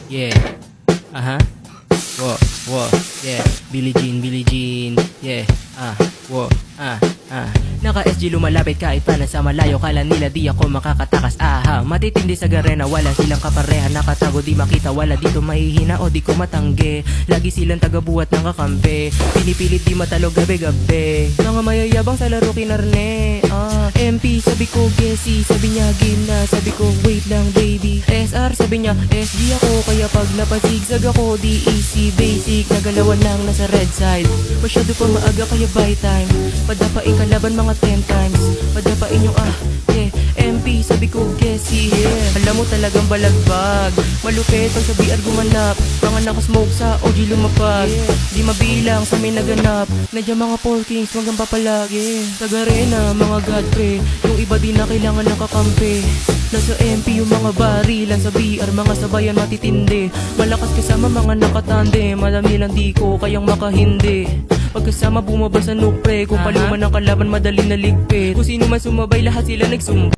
Yeah. Aha. Whoa, whoa, yeah. Billie Jean, yeah. Whoa, Naka-SG lumalapit kahit pa nasa malayo. Kala nila di ako makakatakas, matitindi sa garena, wala silang kapareha. Nakatago di makita, wala dito mahihina o di ko matanggi. Lagi silang tagabuhat ng kakampi, pinipilit di matalo gabi-gabi. Mga mayayabang sa laro kinarne. MP sabi ko Gessie, sabi niya game na, sabi ko wait lang baby. SR sabi niya SG ako, kaya pag napazigzag ako di easy basic. Nagalawan lang nasa red side, masyado pa maaga kaya buy time. Padapain kalaban mga 10 times, padapain yung yeah. MP sabi ko Gessie, yeah. Alam mo talagang balagbag, malupit pag sa BR gumanap. Mga nakasmoke sa OG lumapag, yeah. Di mabilang sa may naganap, nandiyan mga 4 kings hanggang papalag, yeah. Sa garena mga god pre, yung iba di na kailangan ng kakampi. Nasa MP yung mga barilan, sa BR mga sabayan matitindi. Malakas kasama mga nakatande, malami lang di ko kayang makahindi. Pagkasama bumaba sa nuke pre, kung paluman ng kalaban madali na ligpit. Kung sino man sumabay lahat sila nagsumba.